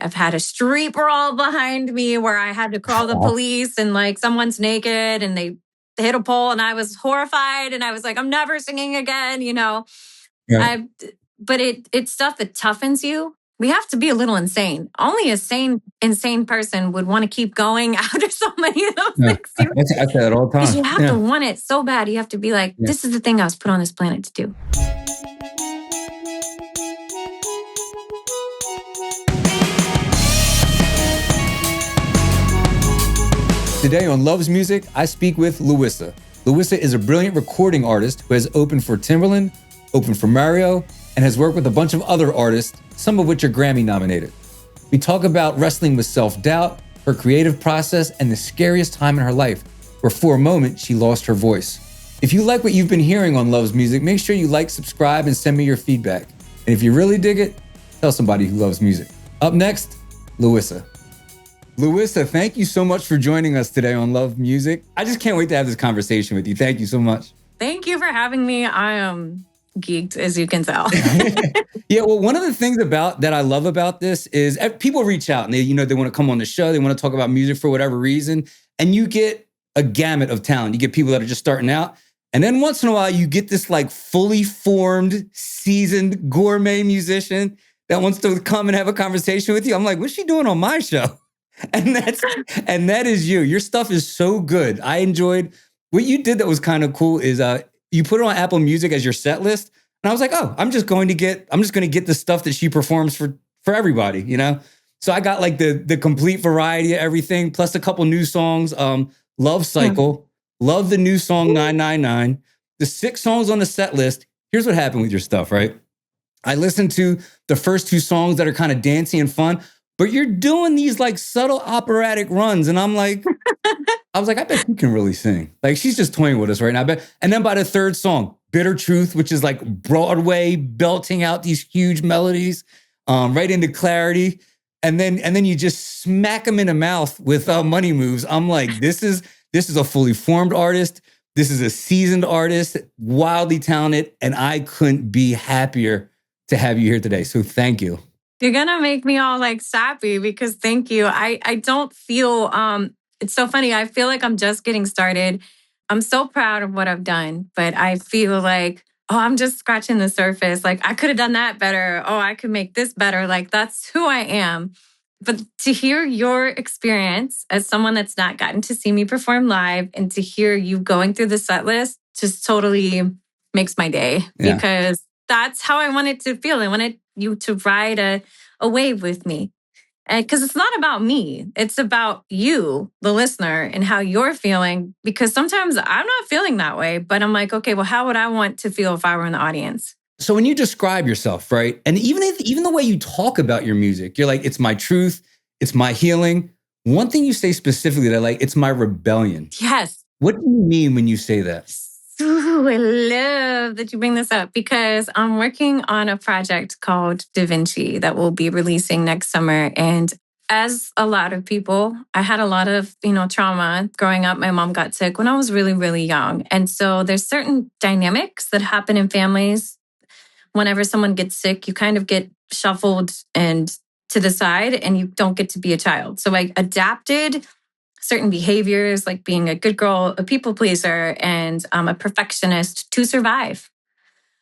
I've had a street brawl behind me where I had to call the police and like someone's naked and they hit a pole and I was horrified and I was like, I'm never singing again, you know. Yeah. But it's stuff that toughens you. We have to be a little insane. Only a insane person would want to keep going after so many of those things. I say that all the time. Because you have to want it so bad. You have to be like, this is the thing I was put on this planet to do. Today on Love's Music, I speak with Louissa. Louissa is a brilliant recording artist who has opened for Timbaland, opened for Mario, and has worked with a bunch of other artists, some of which are Grammy nominated. We talk about wrestling with self-doubt, her creative process, and the scariest time in her life, where for a moment she lost her voice. If you like what you've been hearing on Love's Music, make sure you like, subscribe, and send me your feedback. And if you really dig it, tell somebody who loves music. Up next, Louissa. Louissa, thank you so much for joining us today on Love Music. I just can't wait to have this conversation with you. Thank you so much. Thank you for having me. I am geeked, as you can tell. Yeah, well, one of the things that I love about this is people reach out and they want to come on the show. They want to talk about music for whatever reason. And you get a gamut of talent. You get people that are just starting out. And then once in a while, you get this like fully formed, seasoned gourmet musician that wants to come and have a conversation with you. I'm like, what's she doing on my show? And that is you. Your stuff is so good. I enjoyed what you did that was kind of cool is you put it on Apple Music as your set list. And I was like, oh, I'm just going to get the stuff that she performs for everybody, you know? So I got like the complete variety of everything, plus a couple new songs. Love Cycle, love the new song 999. The 6 songs on the set list. Here's what happened with your stuff, right? I listened to the first 2 songs that are kind of dancey and fun. But you're doing these like subtle operatic runs. And I'm like, I was like, I bet you can really sing. Like she's just toying with us right now. And then by the 3rd song, Bitter Truth, which is like Broadway belting out these huge melodies right into Clarity. And then you just smack them in the mouth with Money Moves. I'm like, this is a fully formed artist. This is a seasoned artist, wildly talented. And I couldn't be happier to have you here today. So thank you. You're going to make me all like sappy because thank you. I don't feel, it's so funny. I feel like I'm just getting started. I'm so proud of what I've done, but I feel like, I'm just scratching the surface. Like I could have done that better. Oh, I could make this better. Like that's who I am. But to hear your experience as someone that's not gotten to see me perform live and to hear you going through the set list just totally makes my day because that's how I wanted to feel. I wanted you to ride a wave with me. And because it's not about me, it's about you, the listener, and how you're feeling. Because sometimes I'm not feeling that way, but I'm like, okay, well, how would I want to feel if I were in the audience? So when you describe yourself, right? And even the way you talk about your music, you're like, it's my truth, it's my healing. One thing you say specifically that I like, it's my rebellion. Yes. What do you mean when you say that? Ooh, I love that you bring this up because I'm working on a project called Da Vinci that we'll be releasing next summer. And as a lot of people, I had a lot of, trauma growing up. My mom got sick when I was really, really young. And so there's certain dynamics that happen in families. Whenever someone gets sick, you kind of get shuffled and to the side and you don't get to be a child. So I adapted certain behaviors like being a good girl, a people pleaser, and a perfectionist to survive.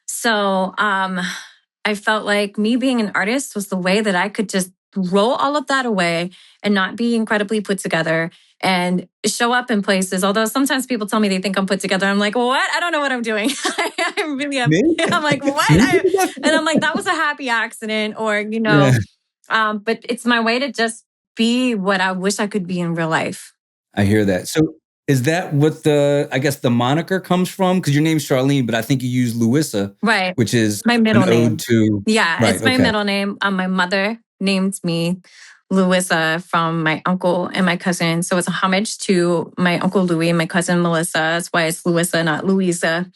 So I felt like me being an artist was the way that I could just roll all of that away and not be incredibly put together and show up in places. Although sometimes people tell me they think I'm put together. I'm like, what? I don't know what I'm doing. I'm like, what? And I'm like, that was a happy accident or, but it's my way to just be what I wish I could be in real life. I hear that. So is that what the moniker comes from? Because your name's Charlene, but I think you use Louissa, right? Which is my middle name. It's my middle name. My mother named me Louissa from my uncle and my cousin. So it's a homage to my uncle Louis and my cousin Melissa. That's why it's Louissa, not Louisa.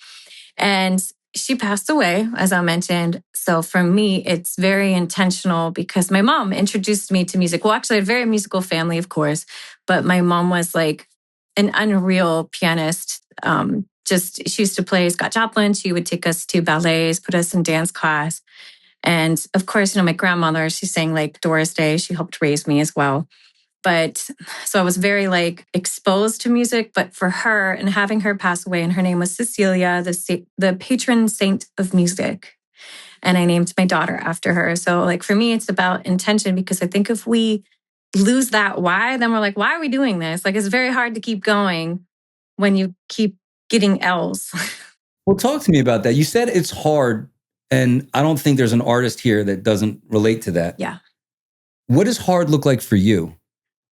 And she passed away, as I mentioned. So for me, it's very intentional because my mom introduced me to music. Well, actually, a very musical family, of course. But my mom was like an unreal pianist. She used to play Scott Joplin. She would take us to ballets, put us in dance class. And of course, my grandmother, she sang like Doris Day. She helped raise me as well. But so I was very like exposed to music, but for her and having her pass away, and her name was Cecilia, the patron saint of music. And I named my daughter after her. So like for me, it's about intention, because I think if we lose that why, then we're like, why are we doing this? Like it's very hard to keep going when you keep getting L's. Well, talk to me about that. You said it's hard, and I don't think there's an artist here that doesn't relate to that. Yeah. What does hard look like for you?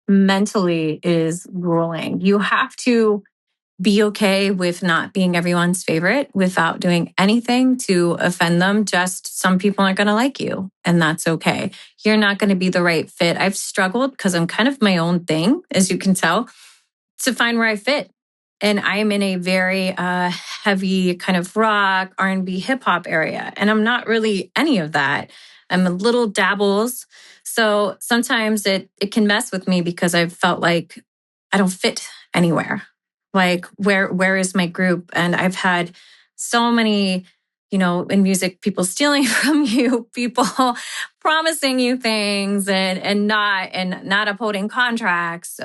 Mentally is grueling. You have to be okay with not being everyone's favorite without doing anything to offend them. Just some people aren't going to like you, and that's okay. You're not going to be the right fit. I've struggled because I'm kind of my own thing, as you can tell, to find where I fit. And I'm in a very heavy kind of rock, R&B, hip hop area. And I'm not really any of that. I'm a little dabbles. So sometimes it can mess with me because I've felt like I don't fit anywhere. Like where is my group? And I've had so many, in music, people stealing from you, people promising you things and not upholding contracts,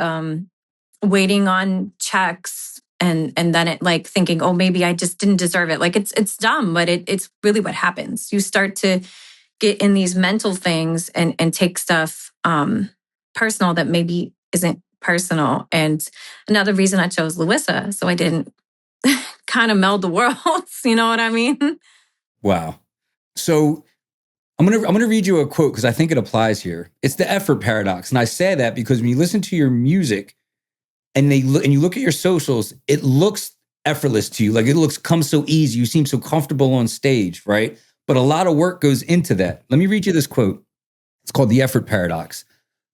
waiting on checks, and then it like thinking, oh, maybe I just didn't deserve it. Like it's dumb, but it's really what happens. You start to get in these mental things and take stuff personal that maybe isn't personal. And another reason I chose Louissa, so I didn't kind of meld the worlds. You know what I mean? Wow. So I'm gonna read you a quote because I think it applies here. It's the effort paradox, and I say that because when you listen to your music and you look at your socials, it looks effortless to you. Like comes so easy. You seem so comfortable on stage, right? But a lot of work goes into that. Let me read you this quote. It's called the effort paradox.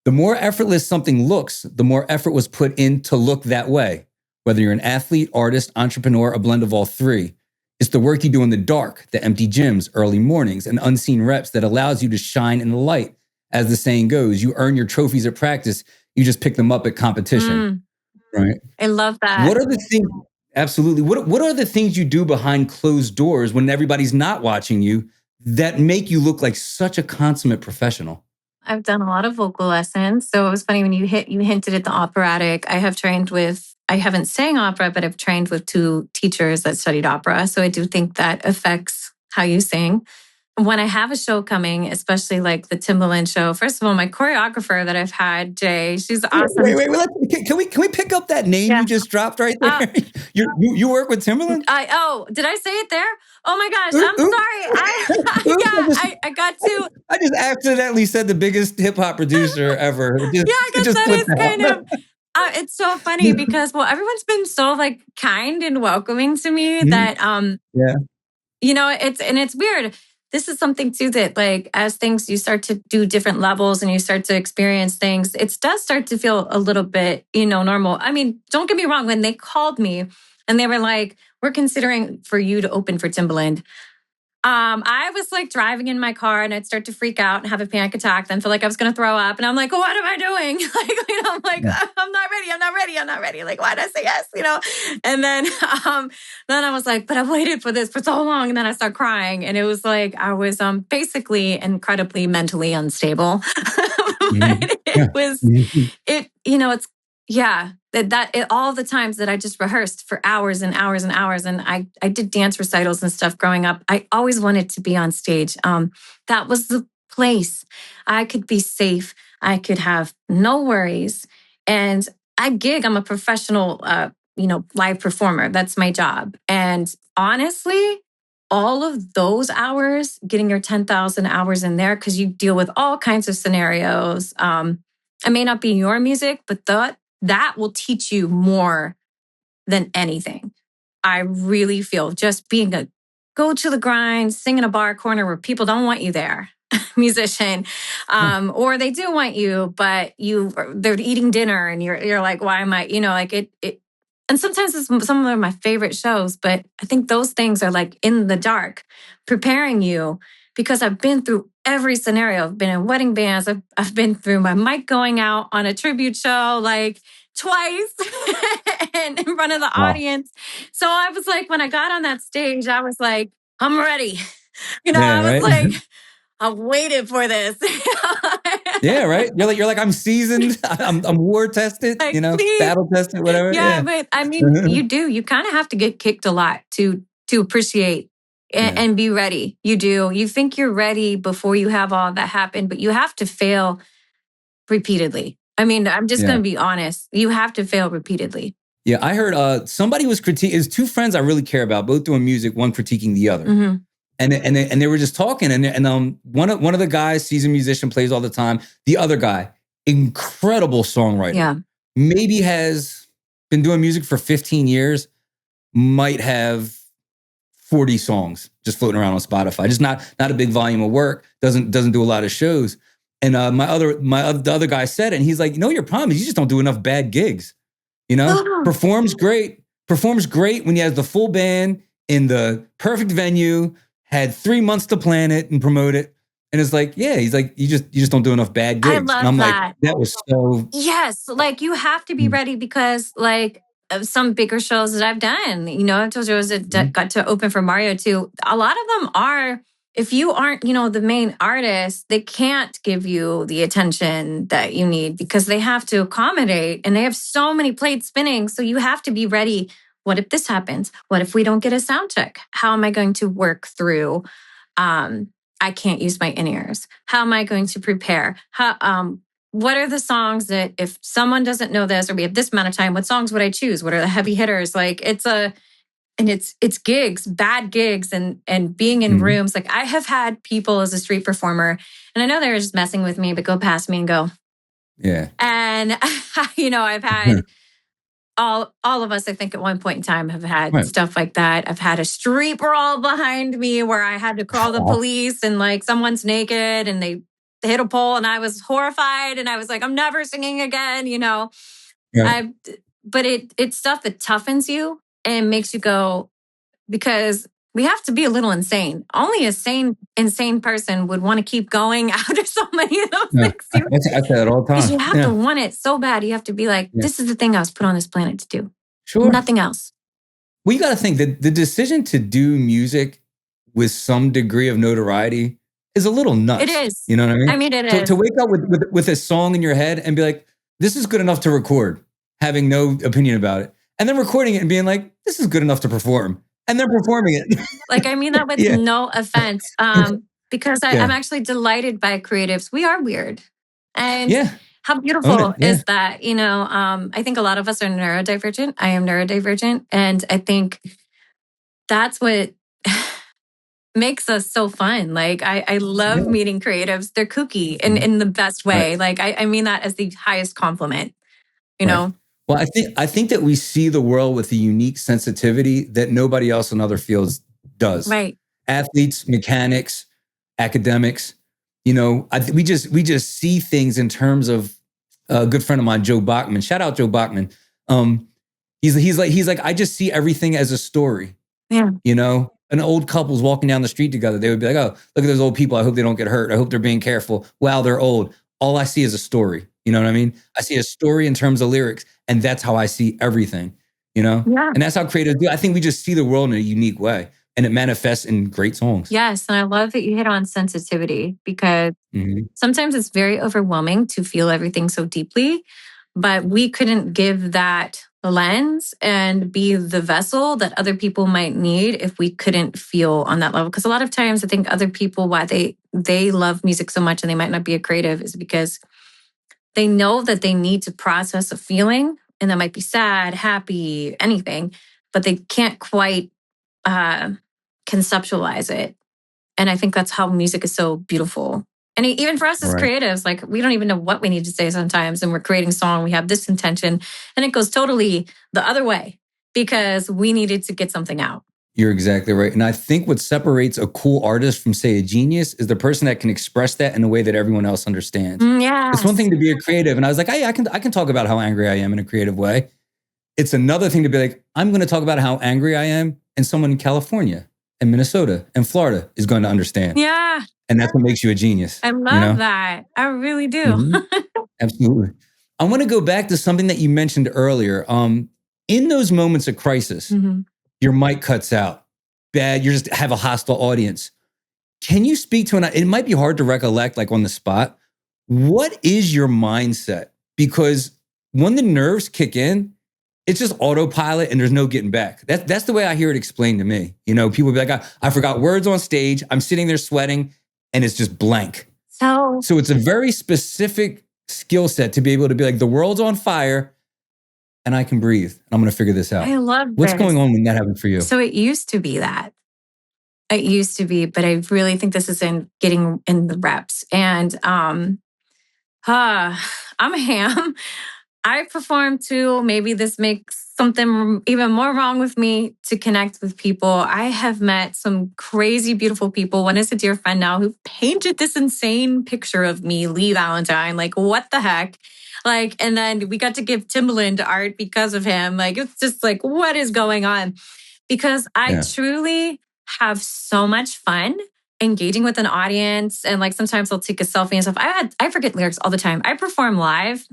The more effortless something looks, the more effort was put in to look that way. Whether you're an athlete, artist, entrepreneur, a blend of all three. It's the work you do in the dark, the empty gyms, early mornings, and unseen reps that allows you to shine in the light. As the saying goes, you earn your trophies at practice, you just pick them up at competition. Right? I love that. What are the things, absolutely, what are the things you do behind closed doors when everybody's not watching you that make you look like such a consummate professional? I've done a lot of vocal lessons. So it was funny when you hinted at the operatic. I haven't sang opera, but I've trained with 2 teachers that studied opera. So I do think that affects how you sing. When I have a show coming, especially like the Timbaland show, first of all, my choreographer that I've had, Jay, she's awesome. Wait. Can we pick up that name you just dropped right there? You work with Timbaland? Did I say it there? Oh my gosh, I'm sorry. I got to. I just accidentally said the biggest hip hop producer ever. I guess that is kind of. It's so funny because everyone's been so like kind and welcoming to me that it's weird. This is something too that like as things you start to do different levels and you start to experience things, it does start to feel a little bit, normal. I mean, don't get me wrong, when they called me and they were like, we're considering for you to open for Timbaland. I was like driving in my car and I'd start to freak out and have a panic attack, then feel like I was going to throw up. And I'm like, what am I doing? I'm like, I'm not ready. Like, why did I say yes? And then I was like, but I've waited for this for so long. And then I start crying. And it was like, I was basically incredibly mentally unstable. All the times that I just rehearsed for hours and hours and hours. And I did dance recitals and stuff growing up. I always wanted to be on stage. That was the place. I could be safe. I could have no worries. And I gig. I'm a professional, live performer. That's my job. And honestly, all of those hours, getting your 10,000 hours in there, because you deal with all kinds of scenarios. It may not be your music, but that will teach you more than anything. I really feel just being a go to the grind, sing in a bar corner where people don't want you there, musician, or they do want you, but they're eating dinner and you're like, why am I, like it. And sometimes it's some of my favorite shows, but I think those things are like in the dark, preparing you, because I've been through every scenario. I've been in wedding bands. I've been through my mic going out on a tribute show like twice and in front of the audience. So I was like, when I got on that stage, I was like, I'm ready. I was like, I waited for this. Yeah, right. You're like, I'm seasoned. I'm war tested. Like, please. Battle tested, whatever. Yeah, Yeah. but I mean, you do. You kind of have to get kicked a lot to appreciate Yeah. and be ready. You do. You think you're ready before you have all that happen, but you have to fail repeatedly. I mean, I'm just going to be honest. You have to fail repeatedly. Yeah, I heard somebody was critiquing. It's two friends I really care about, both doing music, one critiquing the other. Mm-hmm. And they were just talking, and one of the guys, seasoned musician, plays all the time. The other guy, incredible songwriter. Yeah. Maybe has been doing music for 15 years, might have 40 songs just floating around on Spotify. Just not a big volume of work, doesn't do a lot of shows. And the other guy said it, and he's like, your problem is you just don't do enough bad gigs. Performs great when he has the full band in the perfect venue, had 3 months to plan it and promote it. And it's like, yeah, he's like, you just don't do enough bad gigs. I love and I'm that. like, that was so. Yes. Like, you have to be ready because, like, some bigger shows that I've done, I told you got to open for Mario too. A lot of them are, if you aren't, the main artist, they can't give you the attention that you need because they have to accommodate and they have so many plates spinning. So you have to be ready. What if this happens? What if we don't get a sound check? How am I going to work through? I can't use my in-ears. How am I going to prepare? What are the songs that if someone doesn't know this or we have this amount of time, what songs would I choose? What are the heavy hitters? Like it's gigs, bad gigs and being in rooms. Like, I have had people as a street performer, and I know they're just messing with me, but go past me and go, yeah. And, I've had all of us, I think at one point in time have had stuff like that. I've had a street brawl behind me where I had to call the police and like someone's naked and they hit a pole and I was horrified and I was like, I'm never singing again, Yeah. But it's stuff that toughens you and makes you go, because we have to be a little insane. Only a insane person would want to keep going after so many of those things. I say that all the time. Because you have to want it so bad. You have to be like, this is the thing I was put on this planet to do. Sure. Nothing else. Well, you got to think that the decision to do music with some degree of notoriety is a little nuts. It is. You know what I mean? I mean, it is. To wake up with a song in your head and be like, this is good enough to record, having no opinion about it. And then recording it and being like, this is good enough to perform. And then performing it. Like, I mean that with no offense. Because I'm actually delighted by creatives. We are weird. And how beautiful is that? I think a lot of us are neurodivergent. I am neurodivergent. And I think that's what makes us so fun. Like, I love meeting creatives. They're kooky in the best way. Like, I mean that as the highest compliment, know? Well, I think that we see the world with a unique sensitivity that nobody else in other fields does. Right. Athletes, mechanics, academics, we just see things in terms of a good friend of mine, Joe Bachman. Shout out Joe Bachman. He's like, I just see everything as a story. Yeah. An old couple's walking down the street together. They would be like, oh, look at those old people. I hope they don't get hurt. I hope they're being careful. Wow, they're old. All I see is a story. You know what I mean? I see a story in terms of lyrics, and that's how I see everything, Yeah. And that's how creatives do. I think we just see the world in a unique way, and it manifests in great songs. Yes, and I love that you hit on sensitivity because sometimes it's very overwhelming to feel everything so deeply, but we couldn't give that lens and be the vessel that other people might need if we couldn't feel on that level. Because a lot of times I think other people, why they love music so much and they might not be a creative, is because they know that they need to process a feeling, and that might be sad, happy, anything, but they can't quite conceptualize it. And I think that's how music is so beautiful. And even for us as creatives, like, we don't even know what we need to say sometimes, and we're creating a song, we have this intention, and it goes totally the other way because we needed to get something out. You're exactly right. And I think what separates a cool artist from, say, a genius is the person that can express that in a way that everyone else understands. Yeah. It's one thing to be a creative. And I was like, hey, I can talk about how angry I am in a creative way. It's another thing to be like, I'm going to talk about how angry I am, and someone in California and Minnesota and Florida is going to understand. Yeah. And that's what makes you a genius. I love that. I really do. Absolutely. I want to go back to something that you mentioned earlier. In those moments of crisis, your mic cuts out. Bad, you just have a hostile audience. Can you speak to, and it might be hard to recollect like on the spot, what is your mindset? Because when the nerves kick in, it's just autopilot and there's no getting back. That's the way I hear it explained to me. You know, people be like, I forgot words on stage. I'm sitting there sweating and it's just blank. So it's a very specific skill set to be able to be like, the world's on fire and I can breathe. I'm going to figure this out. I love What's this. going on when that happened for you? So it used to be that. It used to be, but I really think this is in getting in the reps. And I'm a ham. I perform too. Maybe this makes something even more wrong with me to connect with people. I have met some crazy, beautiful people. One is a dear friend now who painted this insane picture of me, Lee Valentine. Like, what the heck? Like, and then we got to give Timbaland art because of him. Like, it's just like, what is going on? Because I truly have so much fun engaging with an audience. And like, sometimes I'll take a selfie and stuff. I forget lyrics all the time. I perform live.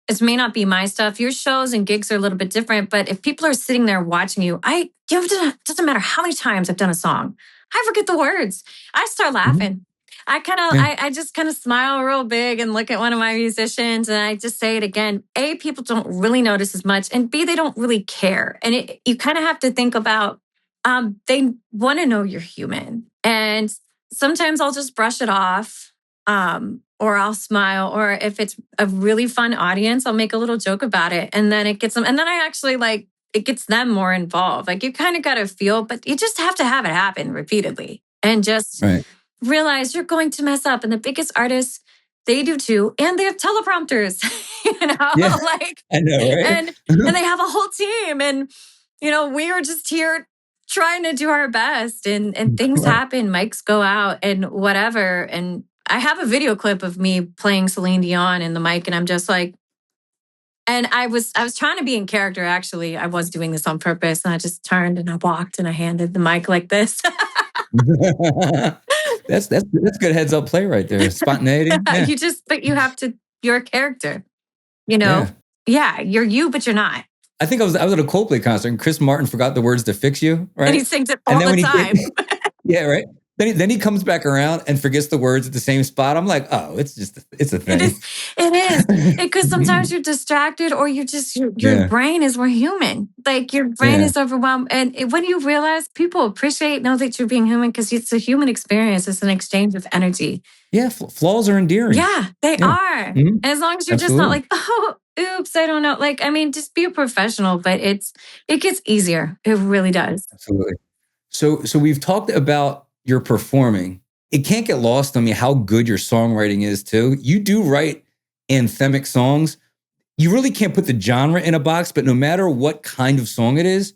It may not be my stuff. Your shows and gigs are a little bit different, but if people are sitting there watching you, it doesn't matter how many times I've done a song. I forget the words. I start laughing. I just kind of smile real big and look at one of my musicians and I just say it again. A, people don't really notice as much, and B, they don't really care. And you kind of have to think about, they want to know you're human. And sometimes I'll just brush it off. Or I'll smile, or if it's a really fun audience, I'll make a little joke about it. And then it gets them, and then I actually it gets them more involved. Like, you kind of got to feel, but you just have to have it happen repeatedly and just realize you're going to mess up. And the biggest artists, they do too. And they have teleprompters, like, I know, right? and they have a whole team. And, we are just here trying to do our best, and things happen, mics go out and whatever. And I have a video clip of me playing Celine Dion in the mic, and I'm just like, and I was trying to be in character, actually. I was doing this on purpose, and I just turned and I walked and I handed the mic like this. That's good heads up play right there. Spontaneity. Yeah. But you have to, you're a character, Yeah, you're you, but you're not. I think I was at a Coldplay concert and Chris Martin forgot the words to Fix You, right? And he sings it all the time. Yeah, right. Then he comes back around and forgets the words at the same spot. I'm like, oh, it's a thing. It is. Because sometimes you're distracted, or you just, your brain is, we're human. Like, your brain is overwhelmed. And when you realize people know that you're being human, because it's a human experience. It's an exchange of energy. Yeah, flaws are endearing. Yeah, they are. Mm-hmm. And as long as you're just not like, oh, oops, I don't know. Like, I mean, just be a professional, but it gets easier. It really does. Absolutely. So we've talked about your performing. It can't get lost on me how good your songwriting is too. You do write anthemic songs. You really can't put the genre in a box, but no matter what kind of song it is,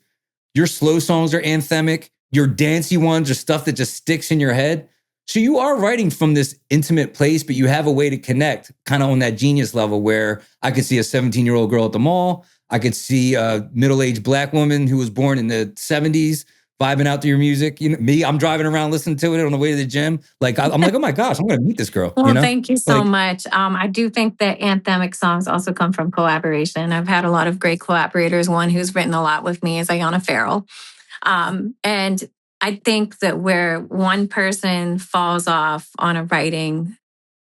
your slow songs are anthemic. Your dancey ones are stuff that just sticks in your head. So you are writing from this intimate place, but you have a way to connect kind of on that genius level where I could see a 17-year-old girl at the mall. I could see a middle-aged Black woman who was born in the 70s vibing out to your music. Me, I'm driving around listening to it on the way to the gym. Like, I'm like, oh my gosh, I'm going to meet this girl. Well, thank you so much. I do think that anthemic songs also come from collaboration. I've had a lot of great collaborators. One who's written a lot with me is Pharrell. And I think that where one person falls off on a writing,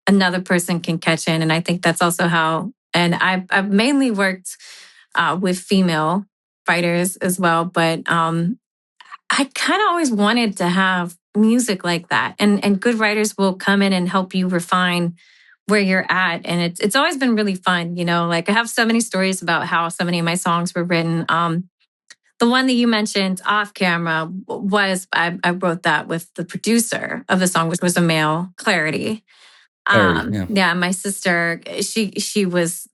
another person can catch in. And I think that's also how, and I've mainly worked with female writers as well, but I kind of always wanted to have music like that. And good writers will come in and help you refine where you're at. And it's always been really fun, like I have so many stories about how so many of my songs were written. The one that you mentioned off camera was, I wrote that with the producer of the song, which was a male, Clarity. My sister, she was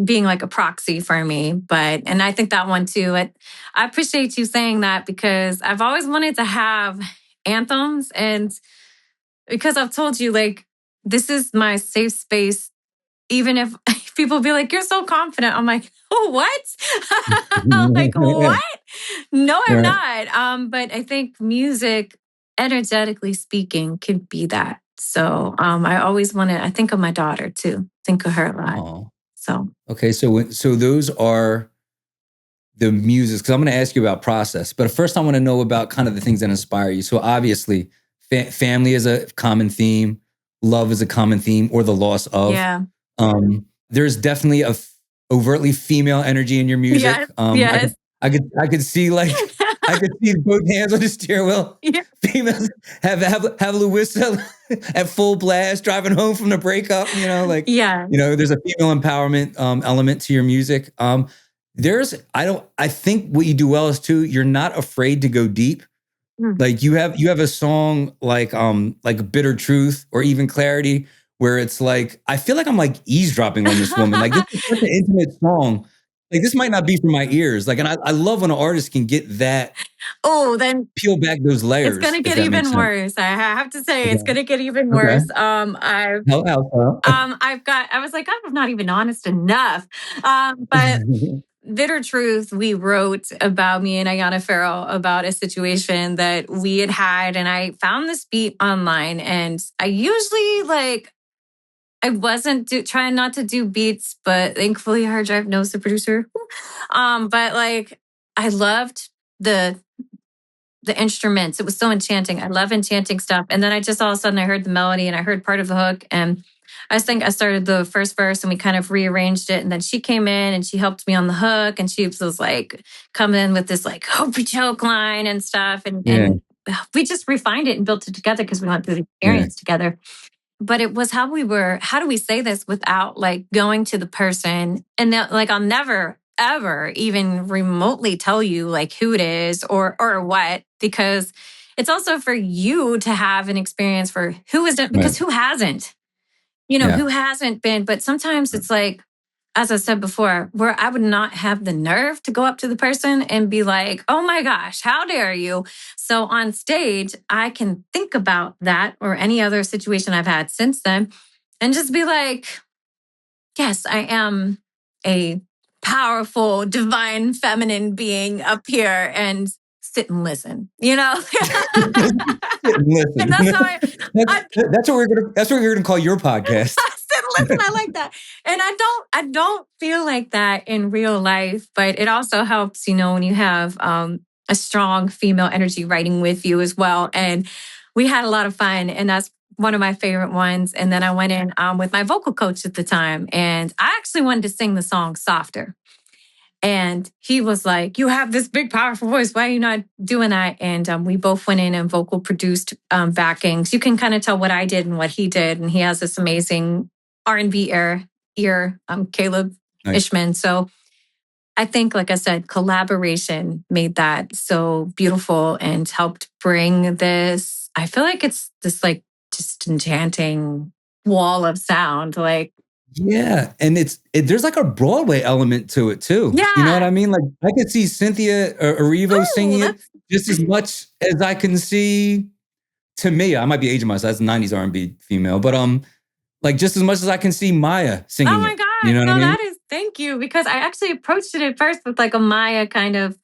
being like a proxy for me. And I think that one too, I appreciate you saying that, because I've always wanted to have anthems, and because I've told you, like, this is my safe space. Even if people be like, you're so confident. I'm like, oh, what? I'm like, what? No, I'm not. But I think music, energetically speaking, can be that. So I always I think of my daughter too. Think of her a lot. Aww. So okay, so those are the muses, because I'm going to ask you about process. But first, I want to know about kind of the things that inspire you. So obviously, family is a common theme, love is a common theme, or the loss of. Yeah. There's definitely a overtly female energy in your music. Yes. Yes. I could see like I could see both hands on the steering wheel. Yeah. Females have Louissa at full blast driving home from the breakup. Yeah. There's a female empowerment element to your music. I think what you do well is too, you're not afraid to go deep. Like you have a song like Bitter Truth or even Clarity, where it's like, I feel like I'm like eavesdropping on this woman. Like, this is such an intimate song. Like, this might not be for my ears. Like, and I love when an artist can get that. Oh, then peel back those layers. It's gonna get even worse. I have to say, it's gonna get even Okay. worse. How? I was like, I'm not even honest enough. But Bitter Truth, we wrote about me and Ayana Pharrell about a situation that we had, and I found this beat online, and I usually I wasn't trying not to do beats, but thankfully Hard Drive knows the producer. But I loved the instruments. It was so enchanting. I love enchanting stuff. And then I just all of a sudden I heard the melody and I heard part of the hook. And I think I started the first verse and we kind of rearranged it. And then she came in and she helped me on the hook. And she was like coming in with this hopey choke line and stuff. And we just refined it and built it together because we went through the experience together. But it was how do we say this without going to the person and I'll never ever even remotely tell you who it is or what, because it's also for you to have an experience for who is it, because who hasn't, who hasn't been. But sometimes it's as I said before, where I would not have the nerve to go up to the person and be like, oh my gosh, how dare you? So on stage, I can think about that or any other situation I've had since then and just be like, yes, I am a powerful, divine, feminine being up here and sit and listen, Sit and listen. And that's how that's what we're gonna call your podcast. Sit and listen. I like that. And I don't feel like that in real life, but it also helps, when you have a strong female energy writing with you as well. And we had a lot of fun, and that's one of my favorite ones. And then I went in with my vocal coach at the time, and I actually wanted to sing the song softer. And he was like, you have this big, powerful voice. Why are you not doing that? And we both went in and vocal produced backings. You can kind of tell what I did and what he did. And he has this amazing R&B ear, Caleb Ishman. So I think, like I said, collaboration made that so beautiful and helped bring this. I feel like it's this just enchanting wall of sound. Yeah, and there's a Broadway element to it too. Yeah. You know what I mean? I could see Cynthia Erivo singing it just as much as I can see. To me, I might be aging myself. That's 90s R&B female, but just as much as I can see Maya singing. Oh my God! You know what I mean? That is, thank you, because I actually approached it at first with a Maya kind of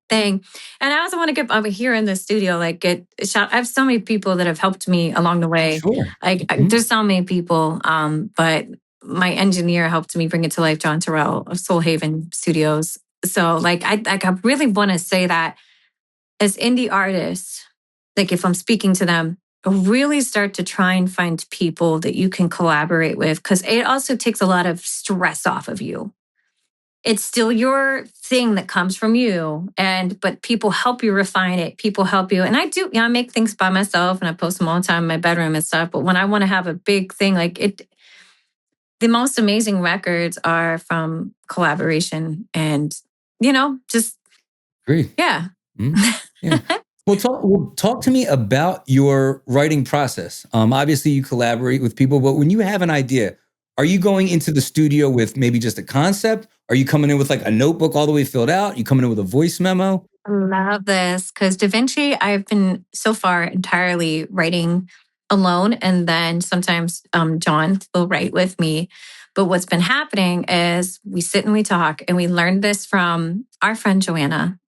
thing, and I also want to get over here in the studio get a shout. I have so many people that have helped me along the way. Sure. There's so many people, but my engineer helped me bring it to life, John Terrell of Soul Haven Studios. So I really want to say that as indie artists, if I'm speaking to them, really start to try and find people that you can collaborate with, because it also takes a lot of stress off of you. It's still your thing that comes from you, but people help you refine it. People help you. And I do, I make things by myself and I post them all the time in my bedroom and stuff. But when I want to have a big thing, the most amazing records are from collaboration and, just. Agreed. Yeah. Mm-hmm. Yeah. Well, talk to me about your writing process. Obviously, you collaborate with people, but when you have an idea, are you going into the studio with maybe just a concept? Are you coming in with a notebook all the way filled out? You coming in with a voice memo? I love this, because Da Vinci, I've been so far entirely writing alone, and then sometimes John will write with me. But what's been happening is we sit and we talk, and we learned this from our friend Joanna.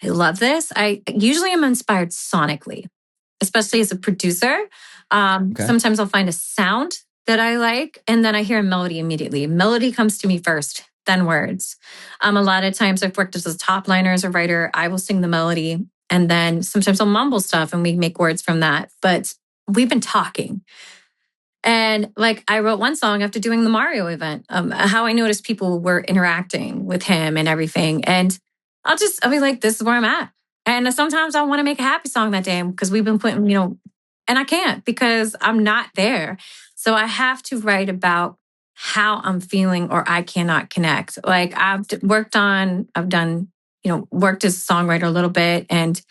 I love this. I usually am inspired sonically, especially as a producer. Sometimes I'll find a sound that I like, and then I hear a melody immediately. Melody comes to me first, then words. A lot of times I've worked as a top liner as a writer. I will sing the melody, And then sometimes I'll mumble stuff and we make words from that. But we've been talking. And like I wrote one song after doing the Mario event, how I noticed people were interacting with him and everything. And I'll be like, this is where I'm at. And sometimes I want to make a happy song that day because we've been putting, and I can't because I'm not there. So I have to write about how I'm feeling or I cannot connect. Like worked as a songwriter a little bit, and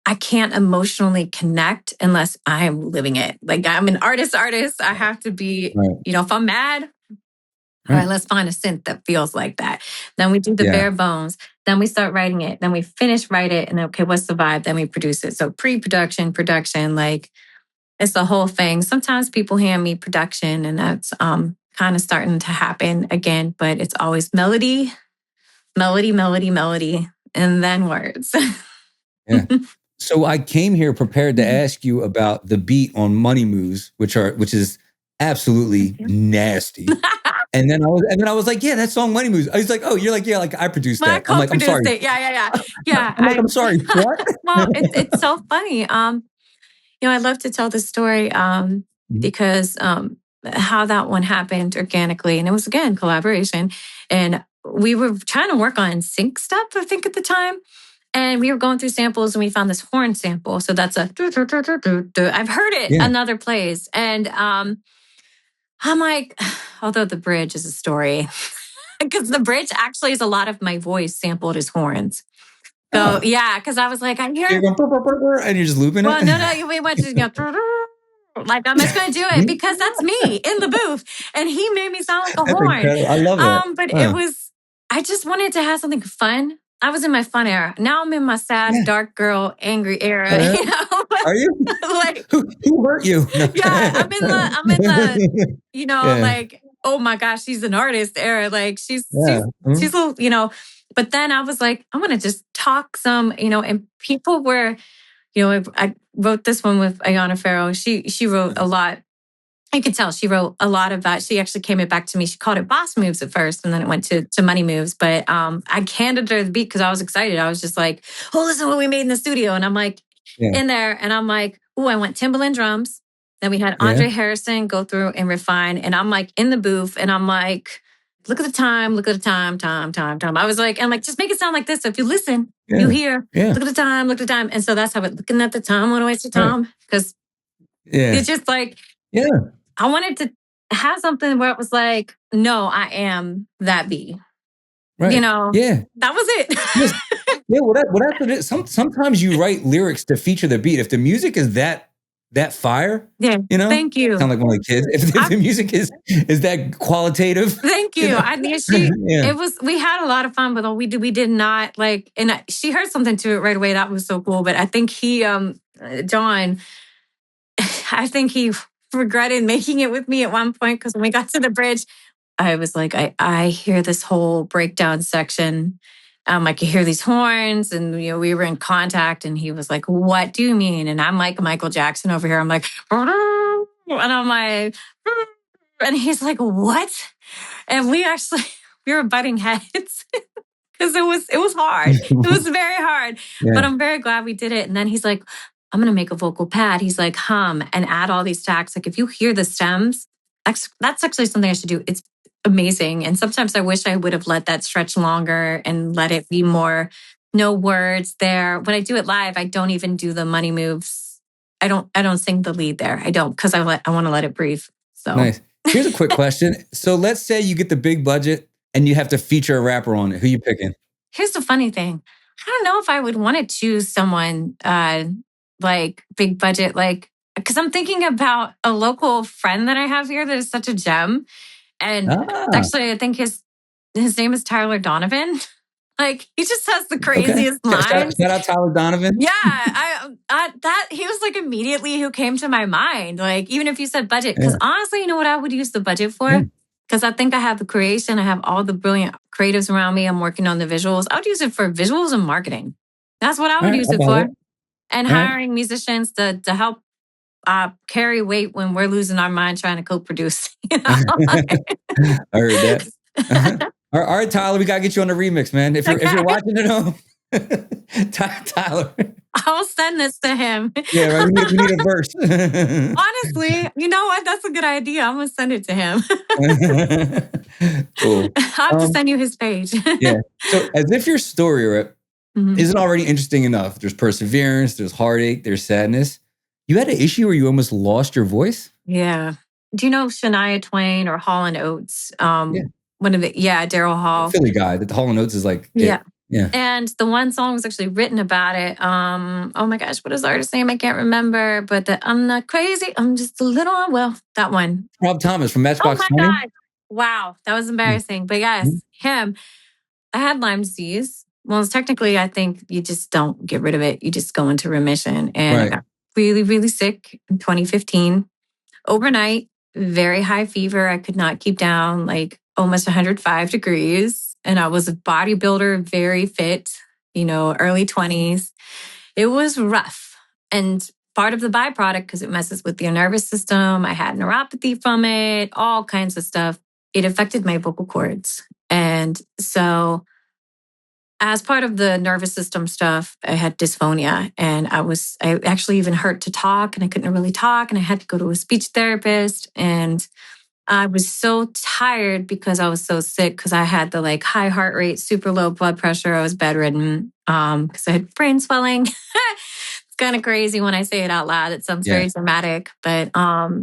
I can't emotionally connect unless I am living it. Like I'm an artist. I have to be, Right. if I'm mad, all right, let's find a synth that feels like that. Then we do the bare bones. Then we start writing it. Then we finish write it. And okay, what's the vibe? Then we produce it. So pre-production, production, like it's the whole thing. Sometimes people hand me production and that's kind of starting to happen again, but it's always melody, and then words. Yeah. So I came here prepared to ask you about the beat on Money Moves, which is absolutely nasty. And then I was like, yeah, that song Money Moves. I was like, oh, you're like, yeah, like I produced that. I'm like, I'm sorry. It. Yeah. I'm sorry. What? Well, it's so funny. I love to tell the story because how that one happened organically, and it was again collaboration, and we were trying to work on sync stuff, I think, at the time. And we were going through samples and we found this horn sample. So that's a I've heard it in other plays. And I'm like, although the bridge is a story, because the bridge actually is a lot of my voice sampled as horns. So yeah, because I was like, I hear and you're just looping it. Well, no, we went to like I'm just going to do it because that's me in the booth, and he made me sound like a horn. Incredible. I love it. But it was. I just wanted to have something fun. I was in my fun era. Now I'm in my sad, dark girl, angry era. Are you? Like who hurt you? Yeah, I'm in the like, oh my gosh, she's an artist era. Like she's a little, But then I was like, I want to just talk some, and people were, I wrote this one with Ayana Farrow. She wrote a lot. I could tell she wrote a lot about. She actually came it back to me. She called it Boss Moves at first, and then it went to Money Moves. But I handed her the beat because I was excited. I was just like, "Oh, listen what we made in the studio," and I'm like, in there, and I'm like, "Oh, I went Timbaland drums." Then we had Andre Harrison go through and refine, and I'm like in the booth, and I'm like, "Look at the time, time." I was like, I'm like, just make it sound like this. So if you listen, you hear, look at the time, and so that's how it. Looking at the time, want to waste your time because it's just like I wanted to have something where it was like, no, I am that bee. Right. That was it. Well, that's what it is. Sometimes you write lyrics to feature the beat. If the music is that fire, thank you. Sound like one of the kids. If the music is that qualitative, thank you. I mean, it was. We had a lot of fun, but we did not like. And she heard something to it right away. That was so cool. But I think John, I think he regretted making it with me at one point because when we got to the bridge, I was like, I hear this whole breakdown section. I could hear these horns, and we were in contact, and he was like, "What do you mean?" And I'm like Michael Jackson over here. I'm like, and I'm like, and he's like, "What?" And we were butting heads because it was hard. It was very hard, but I'm very glad we did it. And then he's like, I'm going to make a vocal pad. He's like, hum and add all these tracks. Like if you hear the stems, that's actually something I should do. It's amazing. And sometimes I wish I would have let that stretch longer and let it be more, no words there. When I do it live, I don't even do the Money Moves. I don't sing the lead there. I don't, because I want to let it breathe. So nice. Here's a quick question. So let's say you get the big budget and you have to feature a rapper on it. Who you picking? Here's the funny thing. I don't know if I would want to choose someone like big budget, like, because I'm thinking about a local friend that I have here that is such a gem. And actually, I think his name is Tyler Donovan. Like, he just has the craziest lines. Shout out Tyler Donovan. Yeah, that he was like immediately who came to my mind. Like, even if you said budget, because honestly, you know what I would use the budget for? Because I think I have the creation, I have all the brilliant creatives around me. I'm working on the visuals. I would use it for visuals and marketing. That's what I would use it for. And hiring musicians to help carry weight when we're losing our mind trying to co-produce. I heard that. All right, Tyler, we gotta get you on the remix, man. If you're watching at home, Tyler. I'll send this to him. Yeah, right. We need a verse. Honestly, you know what? That's a good idea. I'm going to send it to him. Cool. I have to send you his page. Yeah. So as if your story, right, Mhm. isn't already interesting enough. There's perseverance, there's heartache, there's sadness. You had an issue where you almost lost your voice? Yeah. Do you know Shania Twain or Hall and Oates? Yeah. One of the, yeah, Daryl Hall. Philly guy. The Hall and Oates is like Yeah. it. Yeah. And the one song was actually written about it. Oh my gosh, what is the artist's name? I can't remember. But the I'm not crazy, I'm just a little unwell. That one. Rob Thomas from Oh Matchbox my 20. God. Wow. That was embarrassing. But yes, him. I had Lyme disease. Well, it's technically, I think you just don't get rid of it. You just go into remission. And I Right. got really, really sick in 2015. Overnight, very high fever. I could not keep down like almost 105 degrees. And I was a bodybuilder, very fit, early 20s. It was rough. And part of the byproduct, because it messes with your nervous system, I had neuropathy from it, all kinds of stuff. It affected my vocal cords. And so as part of the nervous system stuff, I had dysphonia and I actually even hurt to talk and I couldn't really talk and I had to go to a speech therapist. And I was so tired because I was so sick because I had the like high heart rate, super low blood pressure. I was bedridden because I had brain swelling. It's kind of crazy when I say it out loud. It sounds very dramatic, but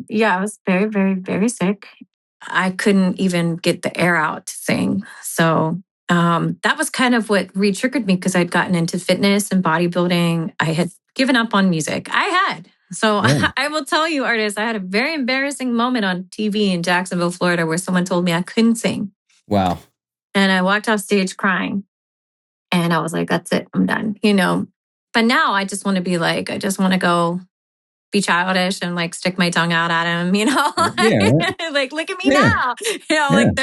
yeah, I was very, very, very sick. I couldn't even get the air out to sing. So that was kind of what re-triggered me because I'd gotten into fitness and bodybuilding. I had given up on music. I had. So I will tell you, artists, I had a very embarrassing moment on TV in Jacksonville, Florida, where someone told me I couldn't sing. Wow. And I walked off stage crying. And I was like, that's it. I'm done. But now I just want to be like, I just want to go be childish and like stick my tongue out at him, like, look at me now, like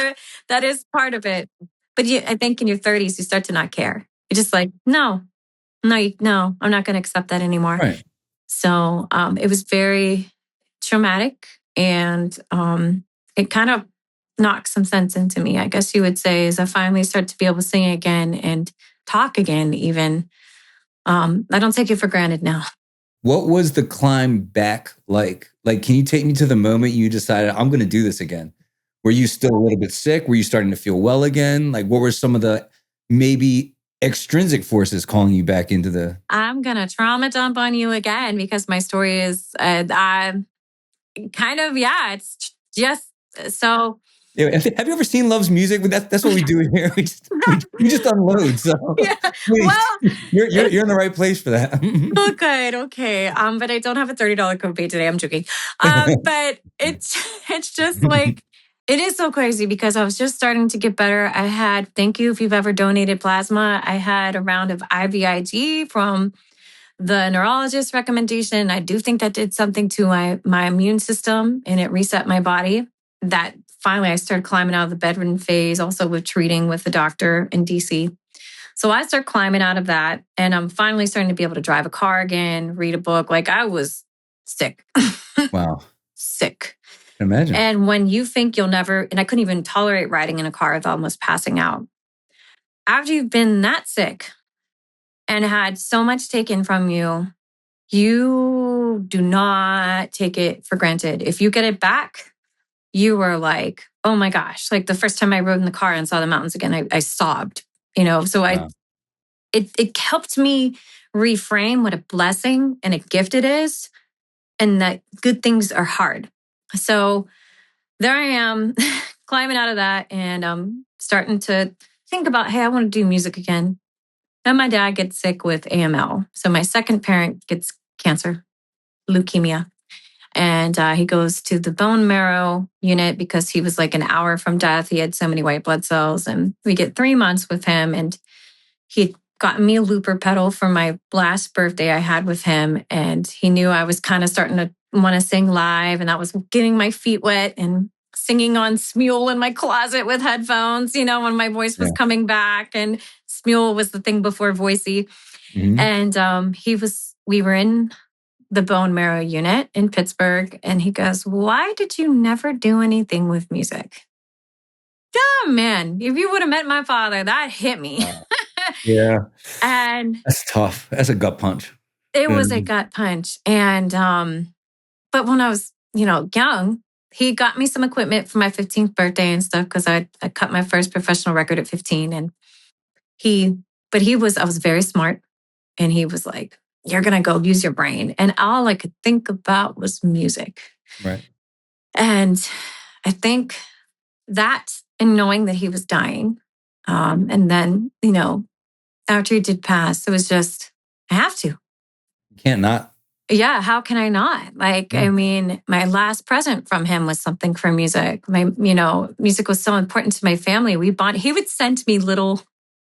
that is part of it. But I think in your 30s, you start to not care. You're just like, no, I'm not going to accept that anymore. Right. So it was very traumatic and it kind of knocked some sense into me, I guess you would say, as I finally start to be able to sing again and talk again, even. I don't take it for granted now. What was the climb back like? Like, can you take me to the moment you decided, I'm going to do this again? Were you still a little bit sick? Were you starting to feel well again? Like, what were some of the maybe extrinsic forces calling you back into the... I'm going to trauma dump on you again because my story is it's just so... Yeah, have you ever seen Love's Music? That's what we do here. We just unload. So yeah. please, well, you're in the right place for that. Oh, good. Okay. But I don't have a $30 copay today. I'm joking. But it's just like, it is so crazy because I was just starting to get better. Thank you if you've ever donated plasma. I had a round of IVIG from the neurologist recommendation. I do think that did something to my immune system and it reset my body. That finally I started climbing out of the bedridden phase, also with treating with the doctor in DC. So I started climbing out of that and I'm finally starting to be able to drive a car again, read a book. Like I was sick. Wow. Sick. I can imagine. And when you think you'll never, and I couldn't even tolerate riding in a car without almost passing out. After you've been that sick and had so much taken from you, you do not take it for granted. If you get it back, you were like, oh my gosh. Like the first time I rode in the car and saw the mountains again, I sobbed, So wow. It helped me reframe what a blessing and a gift it is and that good things are hard. So there I am climbing out of that and starting to think about, hey, I want to do music again. Then my dad gets sick with AML. So my second parent gets cancer, leukemia. And he goes to the bone marrow unit because he was like an hour from death. He had so many white blood cells. And we get 3 months with him. And he got me a looper pedal for my last birthday I had with him. And he knew I was kind of starting to want to sing live. And that was getting my feet wet and singing on Smule in my closet with headphones, when my voice was coming back. And Smule was the thing before Voicey. Mm-hmm. And we were in the bone marrow unit in Pittsburgh. And he goes, why did you never do anything with music? Oh, man, if you would have met my father, that hit me. Yeah. And that's tough. That's a gut punch. It was a gut punch. And but when I was, young, he got me some equipment for my 15th birthday and stuff because I cut my first professional record at 15. And he, but I was very smart. And he was like, you're going to go use your brain. And all I could think about was music. Right. And I think that, and knowing that he was dying, and then, after he did pass, it was just, I have to. You can't not. Yeah, how can I not? I mean, my last present from him was something for music. Music was so important to my family. He would send me little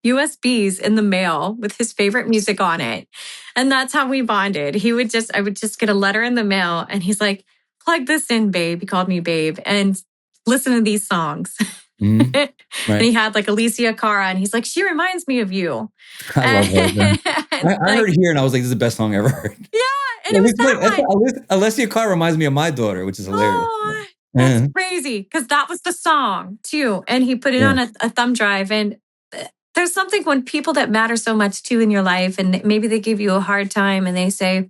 USBs in the mail with his favorite music on it. And that's how we bonded. I would just get a letter in the mail and he's like, plug this in, babe. He called me babe and listen to these songs. Mm-hmm. Right. And he had like Alicia Cara and he's like, she reminds me of you. I love that. I heard it here and I was like, this is the best song I ever heard. Yeah. And it was that one. Alicia Cara reminds me of my daughter, which is hilarious. Oh, that's crazy. Because that was the song too. And he put it on a thumb drive. And there's something when people that matter so much too in your life, and maybe they give you a hard time and they say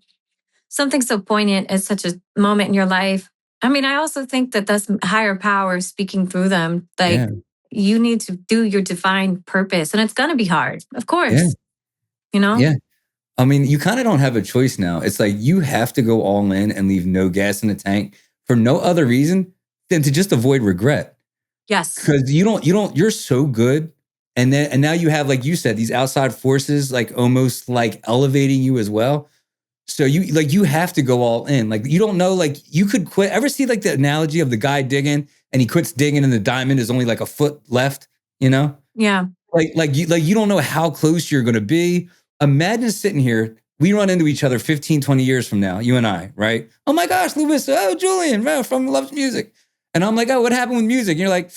something so poignant at such a moment in your life. I mean, I also think that that's higher power speaking through them. You need to do your divine purpose. And it's going to be hard, of course. Yeah. Yeah. I mean, you kind of don't have a choice now. It's like you have to go all in and leave no gas in the tank for no other reason than to just avoid regret. Yes. Because you're so good. And now you have, like you said, these outside forces like almost like elevating you as well. So you have to go all in. Like, you don't know, like you could quit. Ever see like the analogy of the guy digging and he quits digging and the diamond is only like a foot left, Yeah. Like you don't know how close you're going to be. Imagine sitting here, we run into each other 15, 20 years from now, you and I, right? Oh my gosh, Louissa, Julian from Loves Music. And I'm like, oh, what happened with music? And you're like,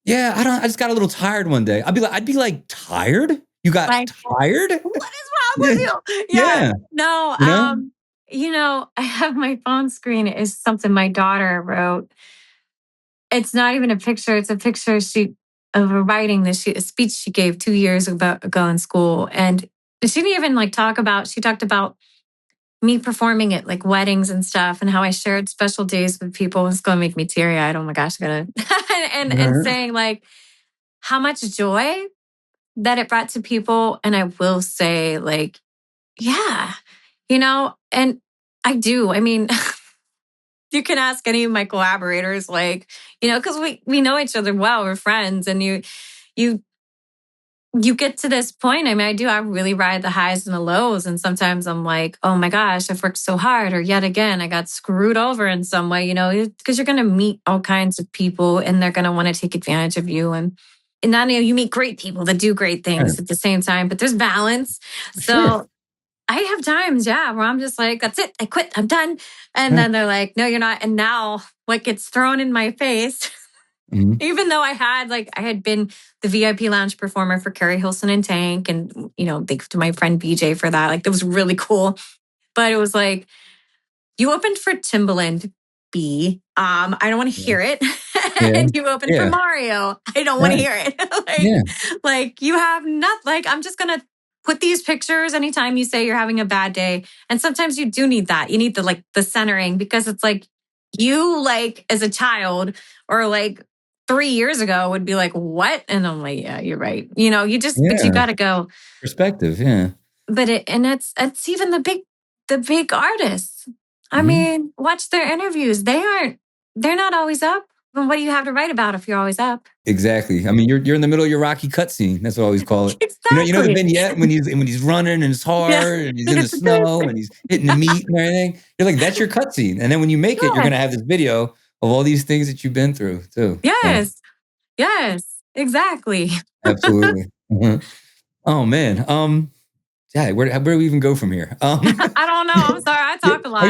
yeah, I just got a little tired one day. I'd be like, tired? You got tired? What is wrong with you? Yeah. No, I have my phone screen is something my daughter wrote. It's not even a picture. It's a picture of a writing a speech she gave 2 years ago in school. And she didn't even she talked about me performing at like weddings and stuff and how I shared special days with people. It's going to make me teary eyed. Oh my gosh, I gotta, and saying like how much joy that it brought to people. And I will say like, yeah, and I do. I mean, you can ask any of my collaborators, because we know each other well, we're friends, and you get to this point. I mean, I really ride the highs and the lows. And sometimes I'm like, oh my gosh, I've worked so hard. Or yet again, I got screwed over in some way, because you're going to meet all kinds of people and they're going to want to take advantage of you. And not you meet great people that do great things at the same time, but there's balance. So I have times, where I'm just like, that's it. I quit. I'm done. And then they're like, no, you're not. And now what gets thrown in my face, even though I had been the VIP lounge performer for Carrie Hilson and Tank. And, thanks to my friend BJ for that. Like, that was really cool. But it was like, you opened for Timbaland, B. I don't want to hear it. And you opened for Mario. I don't want to hear it. Like, you have nothing. Like, I'm just going to put these pictures anytime you say you're having a bad day. And sometimes you do need that. You need the centering, because it's like you as a child or 3 years ago would be like, what? And I'm like, yeah, you're right. But you got to go. Perspective. Yeah. But it's even the big artists. I mean, watch their interviews. They're not always up. But what do you have to write about if you're always up? Exactly. I mean, you're in the middle of your Rocky cutscene. That's what I always call it. Exactly. You know the vignette when he's running and it's hard and he's in the snow and he's hitting the meat and everything. You're like, that's your cutscene. And then when you make it, you're going to have this video of all these things that you've been through too. Yes. So. Yes. Exactly. Absolutely. Oh man. Yeah, where do we even go from here? I don't know. I'm sorry. I talk a lot.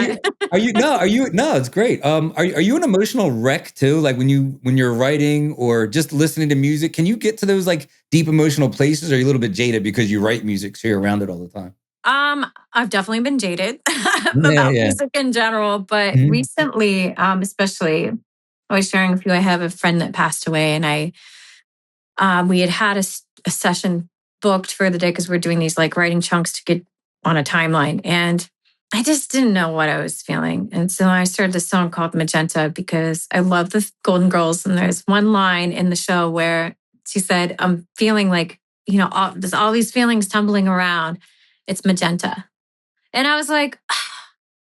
No, it's great. Are you an emotional wreck too? Like when you're writing or just listening to music, can you get to those deep emotional places? Or are you a little bit jaded because you write music, so you're around it all the time? I've definitely been jaded about music in general, but recently, especially, I was sharing with you, I have a friend that passed away, and we had a session booked for the day because we're doing these writing chunks to get on a timeline. And I just didn't know what I was feeling. And so I started this song called Magenta because I love the Golden Girls. And there's one line in the show where she said, I'm feeling like, there's all these feelings tumbling around. It's magenta. And I was like,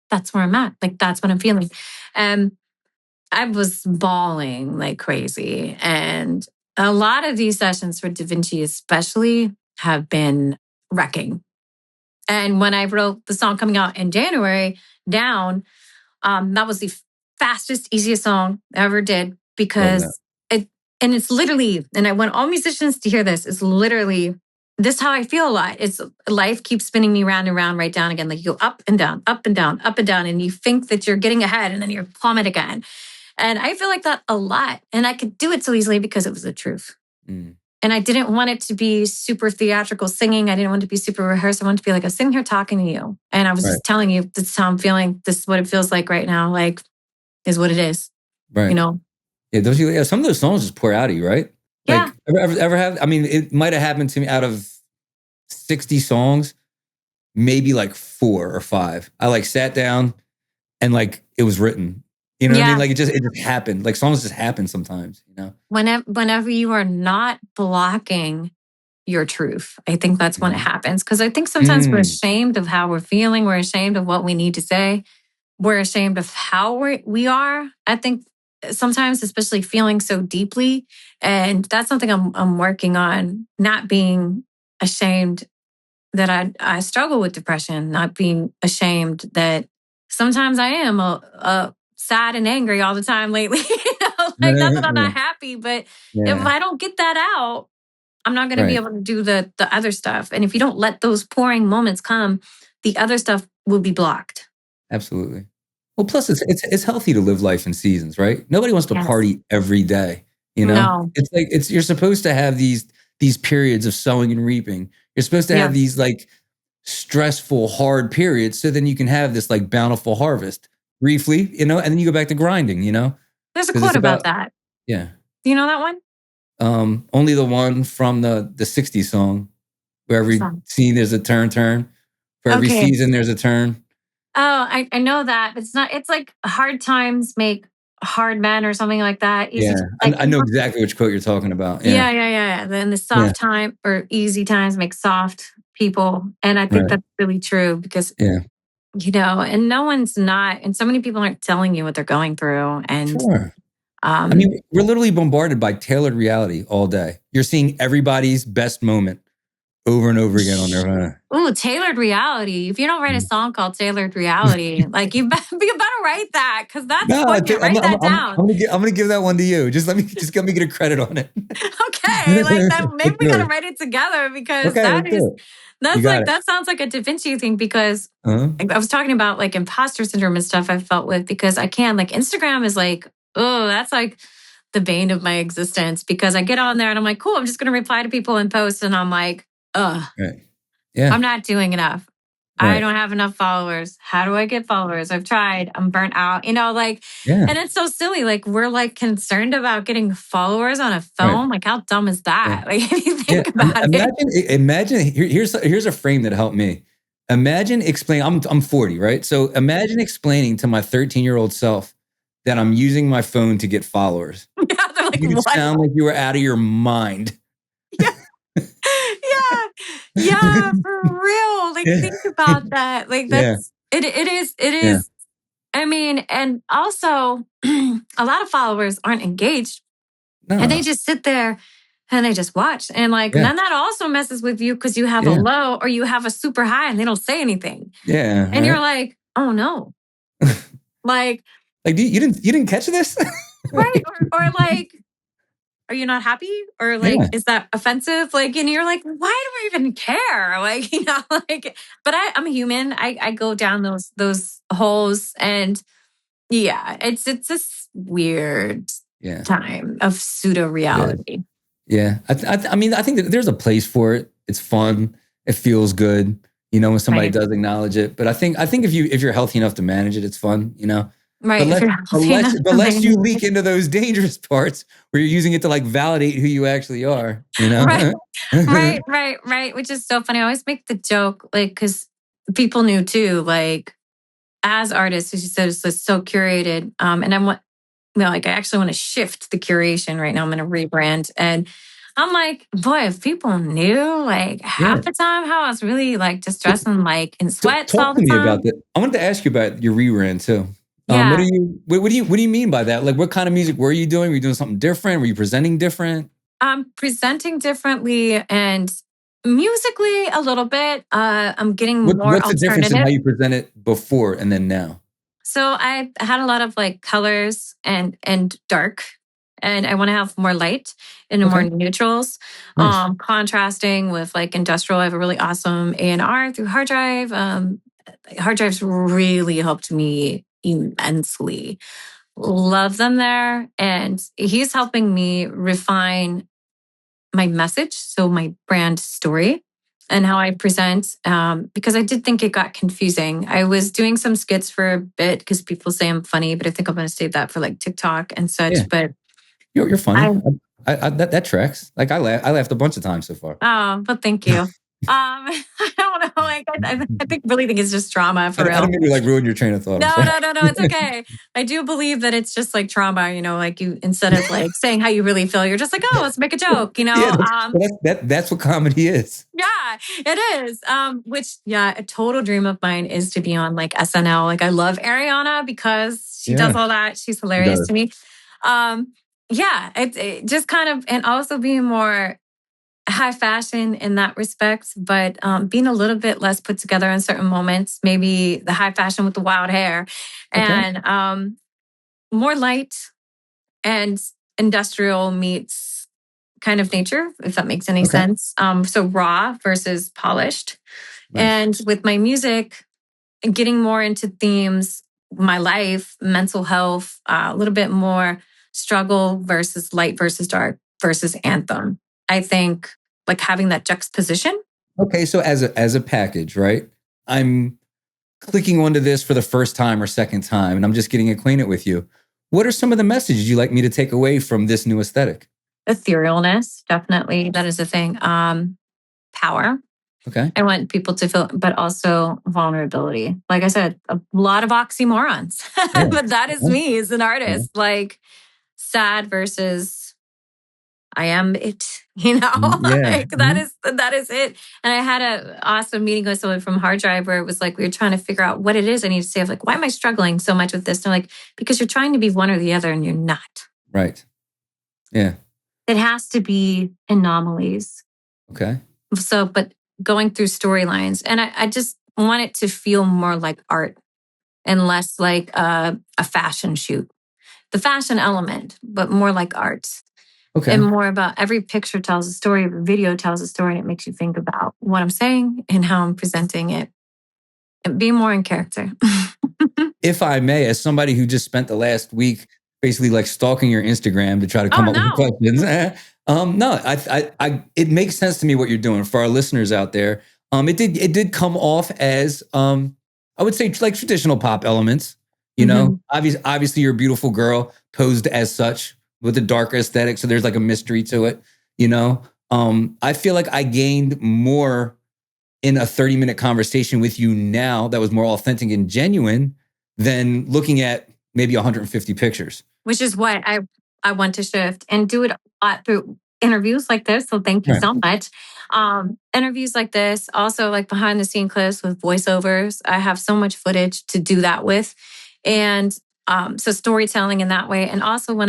that's where I'm at. Like, that's what I'm feeling. And I was bawling like crazy. And a lot of these sessions for Da Vinci, especially, have been wrecking. And when I wrote the song coming out in January, Down, that was the fastest, easiest song I ever did Love that. because and it's literally, and I want all musicians to hear this, it's literally this is how I feel a lot. It's life keeps spinning me round and round, right down again. Like you go up and down, up and down, up and down, and you think that you're getting ahead and then you're plummet again. And I feel like that a lot. And I could do it so easily because it was the truth. Mm. And I didn't want it to be super theatrical singing. I didn't want it to be super rehearsed. I wanted to be like, I'm sitting here talking to you. And I was just telling you, this is how I'm feeling. This is what it feels like right now. Like, is what it is. Right. Yeah, some of those songs just pour out of you, right? Yeah. Like, ever have? I mean, it might have happened to me out of 60 songs, maybe like 4 or 5. I like sat down and like it was written. You know what I mean? Like it just happened. Like songs just happen sometimes, you know? Whenever you are not blocking your truth, I think that's when it happens. Because I think sometimes we're ashamed of how we're feeling. We're ashamed of what we need to say. We're ashamed of how we are. I think sometimes, especially feeling so deeply. And that's something I'm working on, not being ashamed that I struggle with depression, not being ashamed that sometimes I am a sad and angry all the time lately. Like not that I'm not happy, but if I don't get that out, I'm not going to be able to do the other stuff. And if you don't let those pouring moments come, the other stuff will be blocked. Absolutely. Well, plus it's healthy to live life in seasons, right? Nobody wants to party every day, you know? No. It's like you're supposed to have these periods of sowing and reaping. You're supposed to have these like stressful, hard periods so then you can have this like bountiful harvest briefly, you know, and then you go back to grinding, you know? There's a quote about that. Yeah. Do you know that one? Only the one from the 60s song, where every scene there's a turn. For every season there's a turn. Oh, I know that. It's not, it's like hard times make hard men or something like that. Easy, I know exactly which quote you're talking about. Yeah. Then the soft time or easy times make soft people. And I think that's really true because, and no one's not, and so many people aren't telling you what they're going through. And I mean, we're literally bombarded by tailored reality all day. You're seeing everybody's best moment over and over again on their phone. Ooh, tailored reality. If you don't write a song called Tailored Reality, like you better write that because that's write that down. I'm gonna give that one to you. Just let me get a credit on it. Okay, like that. Maybe we gotta write it together because that sounds like a Da Vinci thing because I was talking about like imposter syndrome and stuff I felt with because I can like Instagram is like, oh, that's like the bane of my existence because I get on there and I'm like, cool, I'm just gonna reply to people and post and I'm like, ugh. I'm not doing enough. I don't have enough followers. How do I get followers? I've tried. I'm burnt out. And it's so silly. Like we're like concerned about getting followers on a phone. Like how dumb is that? Like if you think about it. Imagine here's a frame that helped me. Imagine explaining. I'm 40, right? So imagine explaining to my 13-year-old self that I'm using my phone to get followers. Yeah, they're like, you sound like you were out of your mind. Yeah, for real. Like think about that. Like that's it is. I mean, and also a lot of followers aren't engaged. No. And they just sit there and they just watch. And like then that also messes with you because you have a low or you have a super high and they don't say anything. Yeah. And you're like, oh no. like you didn't catch this? Right. Or like, are you not happy? Or like, is that offensive? Like, and you're like, why do I even care? Like, but I'm a human. I go down those holes and it's this weird time of pseudo reality. Yeah. I mean, I think that there's a place for it. It's fun. It feels good, when somebody does acknowledge it. But I think if you're healthy enough to manage it, it's fun, Right. Unless you leak into those dangerous parts where you're using it to like validate who you actually are, Right. Which is so funny. I always make the joke, like, because people knew too, like, as artists, as you said, it's so curated. And I actually want to shift the curation right now. I'm going to rebrand. And I'm like, boy, if people knew like Yeah. half the time how I was really like just dressing like in sweats Talk all to the me about time. that. I wanted to ask you about your rebrand too. Yeah. What do you mean by that? Like, what kind of music were you doing? Were you doing something different? Were you presenting different? I'm presenting differently and musically a little bit. I'm getting more What's the difference in how alternative. you present it before and then now? So I had a lot of like colors and dark, and I want to have more light and more Okay, neutrals, nice. contrasting with like industrial. I have a really awesome A&R through hard drive. Hard drives really helped me immensely. Love them there, and he's helping me refine my message, so my brand story and how I present, because I did think it got confusing. I was doing some skits for a bit because people say I'm funny, but I think I'm going to save that for like TikTok and Yeah, such. But you're funny. I, That tracks. Like I laughed a bunch of times so far. oh, but thank you. I don't know. Like, I think really think it's just trauma for I real. didn't mean to like ruin your train of thought. I'm No, sorry. no, no, no. It's okay. I do believe that it's just like trauma, like you, instead of like saying how you really feel, you're just like, oh, let's make a joke, Yeah, that's what comedy is. Yeah, it is. Which, yeah, a total dream of mine is to be on like SNL. Like, I love Ariana because she does Yeah, all that. She's it hilarious does. to me. Yeah, it just kind of, and also being more high fashion in that respect, but being a little bit less put together in certain moments. Maybe the high fashion with the wild hair, Okay, and more light and industrial meets kind of nature, if that makes any okay, sense. So raw versus polished. nice. And with my music, getting more into themes, my life, mental health, a little bit more struggle versus light versus dark versus anthem. I think like having that juxtaposition. Okay, so as a package, right? I'm clicking onto this for the first time or second time, and I'm just getting acquainted with you. What are some of the messages you'd like me to take away from this new aesthetic? Etherealness, definitely. That is a thing. Power. Okay, I want people to feel, but also vulnerability. Like I said, a lot of oxymorons, yeah, but that is yeah, me as an yeah. artist. Like sad versus I am it, Yeah. like that is it. And I had a awesome meeting with someone from Hard Drive where it was like we were trying to figure out what it is I need to say. I was like, why am I struggling so much with this? And they're like, because you're trying to be one or the other and you're not. Right. Yeah. It has to be anomalies. Okay. So, but going through storylines, and I just want it to feel more like art and less like a fashion shoot. The fashion element, but more like art. Okay. And more about every picture tells a story, every video tells a story, and it makes you think about what I'm saying and how I'm presenting it. And be more in character. If I may, as somebody who just spent the last week basically like stalking your Instagram to try to Oh come up with no. questions, no, it makes sense to me what you're doing for our listeners out there. It did come off as, I would say like traditional pop elements. You know, Mm-hmm. obviously you're a beautiful girl posed as such with a darker aesthetic, so there's like a mystery to it. You know, I feel like I gained more in a 30-minute conversation with you now that was more authentic and genuine than looking at maybe 150 pictures. Which is what I want to shift and do it a lot through interviews like this. So thank you Right. so much. Interviews like this, also like behind the scene clips with voiceovers. I have so much footage to do that with. And so storytelling in that way. And also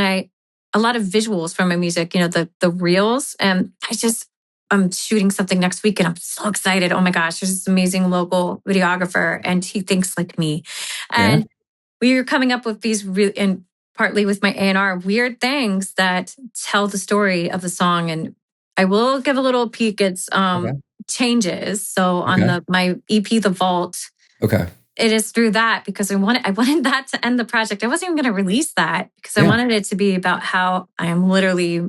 a lot of visuals from my music, the reels. And I'm shooting something next week and I'm so excited. Oh my gosh, there's this amazing local videographer and he thinks like me. Yeah. And we were coming up with these and partly with my A&R, weird things that tell the story of the song. And I will give a little peek. It's Okay. changes. So on Okay. my EP, The Vault, Okay. it is through that because I wanted that to end the project. I wasn't even going to release that because I Yeah. wanted it to be about how I am literally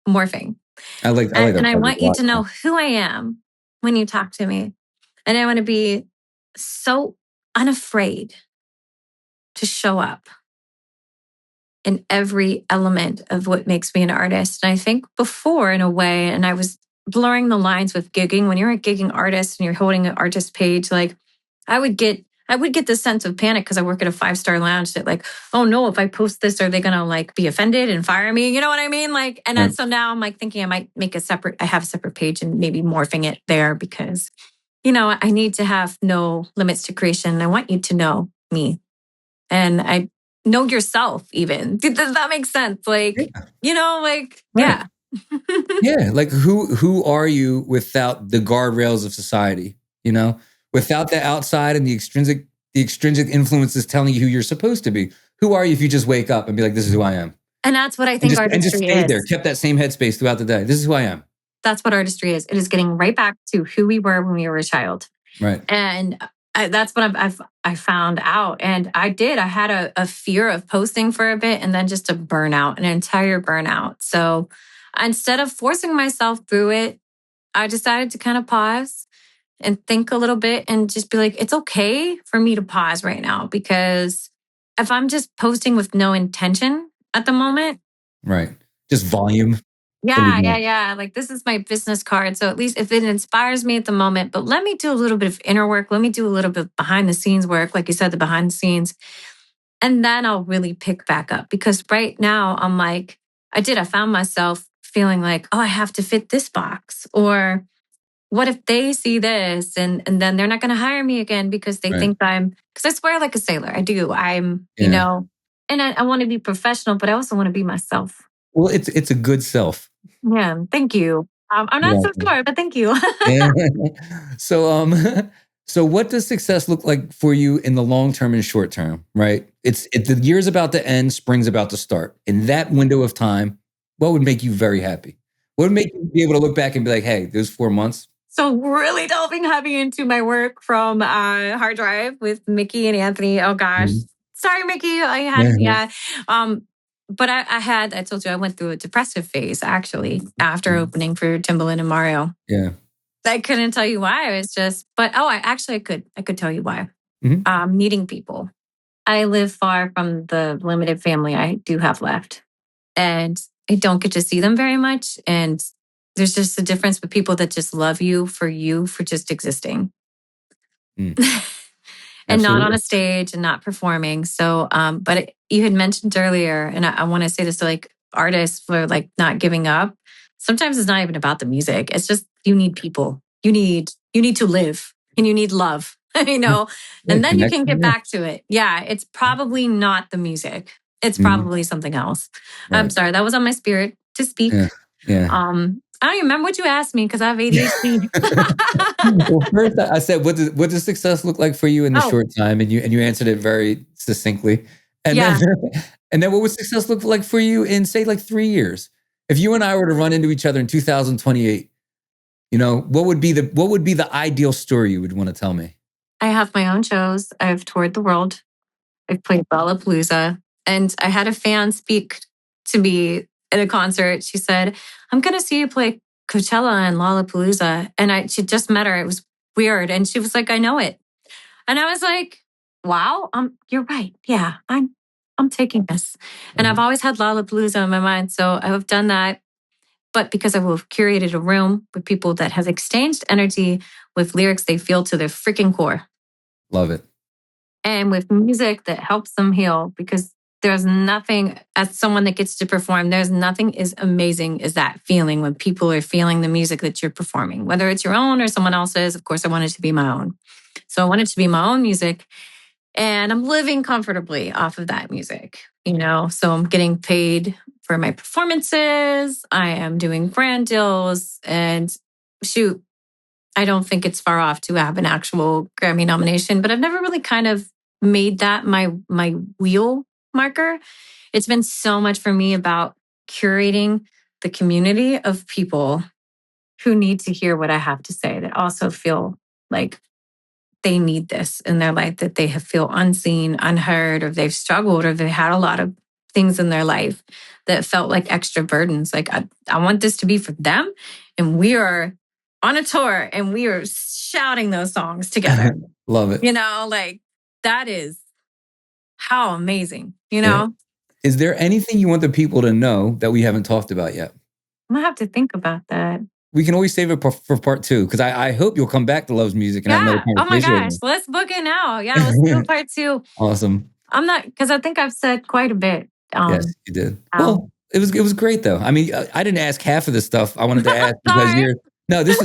morphing. I like And that I project want a you lot. to know who I am when you talk to me. And I want to be so unafraid to show up in every element of what makes me an artist. And I think before, in a way, and I was blurring the lines with gigging, when you're a gigging artist and you're holding an artist page, like I'd I would get this sense of panic because I work at a 5-star lounge that like, oh no, if I post this, are they going to like be offended and fire me? You know what I mean? Like, and then, so now I'm like thinking I might make I have a separate page and maybe morphing it there because, I need to have no limits to creation. I want you to know me and I know yourself even. Does that make sense? Like, like, right. yeah. Yeah. Like who are you without the guardrails of society? Without the outside and the extrinsic influences telling you who you're supposed to be. Who are you if you just wake up and be like, this is who I am? And that's what I think and just artistry stayed there, is. kept that same headspace throughout the day. This is who I am. That's what artistry is. It is getting right back to who we were when we were a child. Right. And that's what I found out. And I had a fear of posting for a bit and then just a burnout, an entire burnout. So instead of forcing myself through it, I decided to kind of pause and think a little bit and just be like, it's okay for me to pause right now because if I'm just posting with no intention at the moment. Right. Just volume. Yeah. Like this is my business card. So at least if it inspires me at the moment, but let me do a little bit of inner work. Let me do a little bit of behind the scenes work. Like you said, the behind the scenes. And then I'll really pick back up because right now I'm like, I found myself feeling like, oh, I have to fit this box. Or what if they see this and then they're not going to hire me again because they think because I swear like a sailor. I do. I'm, and I want to be professional, but I also want to be myself. Well, it's a good self. Yeah, thank you. I'm not so sure, but thank you. So what does success look like for you in the long term and short term, right? The year's about to end, spring's about to start. In that window of time, what would make you very happy? What would make you be able to look back and be like, hey, those 4 months? So really delving heavy into my work from Hard Drive with Mickey and Anthony. Oh gosh. Mm-hmm. Sorry, Mickey. But I told you I went through a depressive phase actually after opening for Timbaland and Mario. Yeah. I couldn't tell you why. It was just, but I could tell you why. Mm-hmm. Needing people. I live far from the limited family I do have left. And I don't get to see them very much. And there's just a difference with people that just love you for just existing. And not on a stage and not performing. So, but you had mentioned earlier, and I want to say this to like artists for like not giving up. Sometimes it's not even about the music. It's just you need people. You need to live and you need love, and then you can get back to it. Yeah, it's probably not the music. It's probably something else. Right. I'm sorry, that was on my spirit to speak. Yeah. I don't even remember what you asked me because I have ADHD. Well, first I said, what does success look like for you in the short time? And you answered it very succinctly. And then what would success look like for you in say like 3 years? If you and I were to run into each other in 2028, what would be the ideal story you would want to tell me? I have my own shows. I've toured the world. I've played Lollapalooza. And I had a fan speak to me at a concert. She said, I'm going to see you play Coachella and Lollapalooza. And she just met her. It was weird. And she was like, I know it. And I was like, wow, you're right. Yeah, I'm taking this. And I've always had Lollapalooza in my mind. So I have done that. But because I will have curated a room with people that have exchanged energy with lyrics they feel to their freaking core. Love it. And with music that helps them heal, because there's nothing, as someone that gets to perform, there's nothing as amazing as that feeling when people are feeling the music that you're performing, whether it's your own or someone else's. Of course, I want it to be my own. So I want it to be my own music. And I'm living comfortably off of that music, So I'm getting paid for my performances. I am doing brand deals. And shoot, I don't think it's far off to have an actual Grammy nomination, but I've never really kind of made that my wheel marker. It's been so much for me about curating the community of people who need to hear what I have to say, that also feel like they need this in their life, that they have feel unseen, unheard, or they've struggled, or they had a lot of things in their life that felt like extra burdens. Like I want this to be for them. And we are on a tour and we are shouting those songs together. Love it. Like that is how amazing, Yeah. Is there anything you want the people to know that we haven't talked about yet? I'm gonna have to think about that. we can always save it for part two, because I hope you'll come back to Love's Music and have another Yeah. Oh my conversation gosh. with Let's book it now. Yeah, let's do a me. part two. Awesome. I'm not, because I think I've said quite a bit. Yes, you did. Now. Well, it was great though. I mean, I didn't ask half of this stuff I wanted to ask because Sorry. you're no, this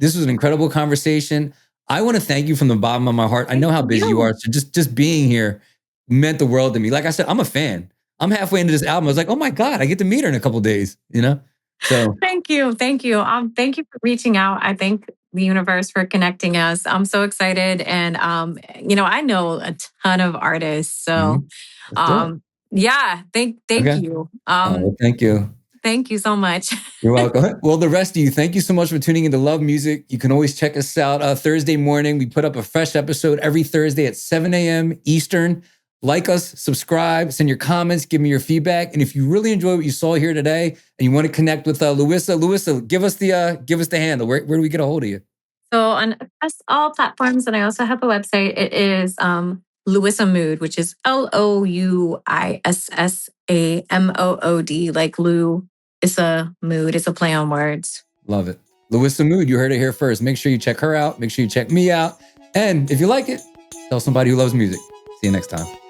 was an incredible conversation. I want to thank you from the bottom of my heart. I know how busy you are, so just being here meant the world to me. Like I said, I'm a fan. I'm halfway into this album. I was like, oh my God, I get to meet her in a couple days, you know? So Thank you. Thank you. Thank you for reaching out. I thank the universe for connecting us. I'm so excited. And I know a ton of artists. So let's do it. yeah, thank Okay. you. Well, thank you. Thank you so much. You're welcome. Well, the rest of you, thank you so much for tuning into Love Music. You can always check us out Thursday morning. We put up a fresh episode every Thursday at 7 a.m. Eastern. Like us, subscribe, send your comments, give me your feedback. And if you really enjoy what you saw here today and you want to connect with Louissa, give us the handle. Where do we get a hold of you? So on all platforms, and I also have a website. It is Louissa Mood, which is LOUISSAMOOD, like Lou. It's a mood. It's a play on words. Love it. Louissa Mood, you heard it here first. Make sure you check her out. Make sure you check me out. And if you like it, tell somebody who loves music. See you next time.